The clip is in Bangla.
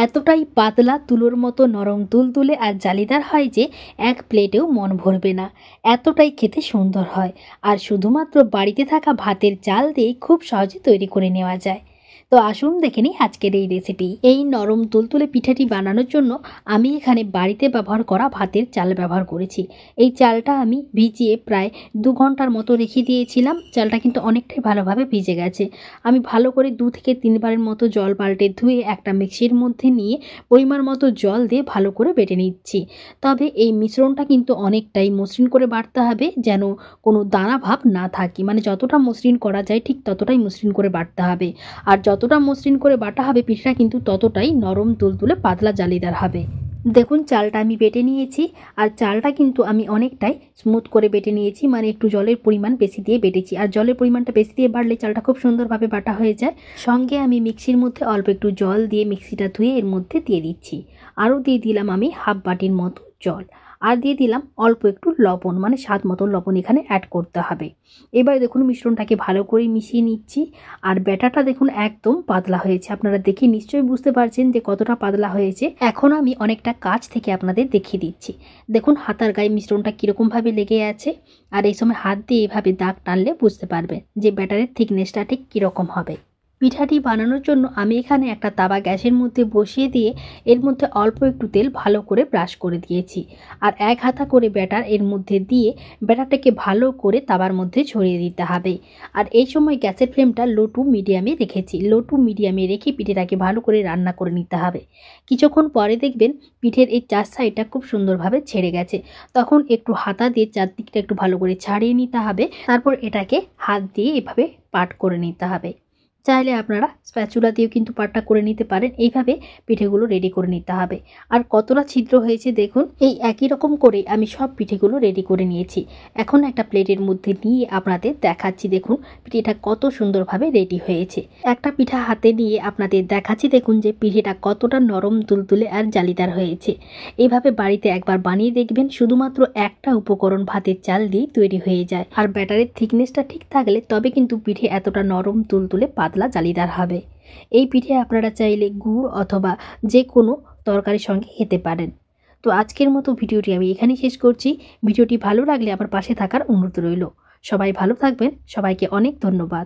এতটাই পাতলা তুলোর মতো নরম তুলতুলে আর জালিদার হয় যে এক প্লেটেও মন ভরবে না। এতটাই খেতে সুন্দর হয় আর শুধুমাত্র বাড়িতে থাকা ভাতের চাল দিয়ে খুব সহজে তৈরি করে নেওয়া যায়। তো আসুন দেখে নিই আজকের এই রেসিপি। এই নরম তুলতুলে পিঠাটি বানানোর জন্য আমি এখানে বাড়িতে ব্যবহার করা ভাতের চাল ব্যবহার করেছি। এই চালটা আমি ভিজিয়ে প্রায় 2 ঘন্টার মতো রেখে দিয়েছিলাম। চালটা কিন্তু অনেকটাই ভালোভাবে ভিজে গেছে। আমি ভালো করে 2 থেকে 3 বারের মতো জল পাল্টে ধুয়ে একটা মিক্সির মধ্যে নিয়ে পরিমাণ মতো জল দিয়ে ভালো করে বেটে নিচ্ছি। তবে এই মিশ্রণটা কিন্তু অনেকটাই মসৃণ করে বাটতে হবে, যেন কোনো দানা ভাব না থাকে। মানে যতটা মসৃণ করা যায় ঠিক ততটাই মসৃণ করে বাটতে হবে। আর যতটা মসৃণ করে বাটা হবে পিঠাটা কিন্তু ততটাই নরম তুলতুলে পাতলা জালিদার হবে। দেখুন চালটা আমি বেটে নিয়েছি আর চালটা কিন্তু আমি অনেকটাই স্মুথ করে বেটে নিয়েছি, মানে একটু জলের পরিমাণ বেশি দিয়ে বেটেছি। আর জলের পরিমাণটা বেশি দিয়ে বাটলে চালটা খুব সুন্দরভাবে বাটা হয়ে যায়। সঙ্গে আমি মিক্সির মধ্যে অল্প একটু জল দিয়ে মিক্সিটা ধুয়ে এর মধ্যে দিয়ে দিচ্ছি। আরও দিয়ে দিলাম আমি হাফ বাটির মতো জল, আর দিয়ে দিলাম অল্প একটু লবণ, মানে স্বাদ মতো লবণ এখানে অ্যাড করতে হবে। এবার দেখুন মিশ্রণটাকে ভালো করে মিশিয়ে নিচ্ছি। আর ব্যাটারটা দেখুন একদম পাতলা হয়েছে, আপনারা দেখে নিশ্চয়ই বুঝতে পারছেন যে কতটা পাতলা হয়েছে। এখন আমি অনেকটা কাছ থেকে আপনাদের দেখিয়ে দিচ্ছি। দেখুন হাতার গায়ে মিশ্রণটা কীরকমভাবে লেগে আছে, আর এই সময় হাত দিয়ে এভাবে দাগ টানলে বুঝতে পারবেন যে ব্যাটারের থিকনেসটা ঠিক কীরকম হবে। পিঠাটি বানানোর জন্য আমি এখানে একটা তাওয়া গ্যাসের মধ্যে বসিয়ে দিয়ে এর মধ্যে অল্প একটু তেল ভালো করে ব্রাশ করে দিয়েছি। আর 1 হাতা করে ব্যাটার এর মধ্যে দিয়ে ব্যাটারটাকে ভালো করে তাওয়ার মধ্যে ছড়িয়ে দিতে হবে। আর এই সময় গ্যাসের ফ্লেমটা লো টু মিডিয়ামে রেখেছি। লো টু মিডিয়ামে রেখে পিঠেটাকে ভালো করে রান্না করে নিতে হবে। কিছুক্ষণ পরে দেখবেন পিঠের এই 4 সাইডটা খুব সুন্দরভাবে ছেড়ে গেছে। তখন একটু হাতা দিয়ে চারদিকটা একটু ভালো করে ছাড়িয়ে নিতে হবে। তারপর এটাকে হাত দিয়ে এভাবে পাট করে নিতে হবে। চাইলে আপনারা স্প্যাচুলা দিয়েও কিন্তু পাটটা করে নিতে পারেন। এইভাবে পিঠেগুলো রেডি করে নিতে হবে। আর কতটা ছিদ্র হয়েছে দেখুন। এই একই রকম করে আমি সব পিঠেগুলো রেডি করে নিয়েছি। এখন একটা প্লেটের মধ্যে নিয়ে আপনাদের দেখাচ্ছি। দেখুন পিঠেটা কত সুন্দরভাবে রেডি হয়েছে। একটা পিঠা হাতে নিয়ে আপনাদের দেখাচ্ছি। দেখুন যে পিঠেটা কতটা নরম তুলতুলে আর জালিদার হয়েছে। এইভাবে বাড়িতে একবার বানিয়ে দেখবেন। শুধুমাত্র একটা উপকরণ ভাতের চাল দিয়ে তৈরি হয়ে যায়। আর ব্যাটারের থিকনেসটা ঠিক থাকলে তবে কিন্তু পিঠে এতটা নরম তুলতুলে পাতলা জালিদার হবে। এই পিঠে আপনারা চাইলে গুড় অথবা যে কোনো তরকারির সঙ্গে খেতে পারেন। তো আজকের মতো ভিডিওটি আমি এখানেই শেষ করছি। ভিডিওটি ভালো লাগলে আমার পাশে থাকার অনুরোধ রইল। সবাই ভালো থাকবেন। সবাইকে অনেক ধন্যবাদ।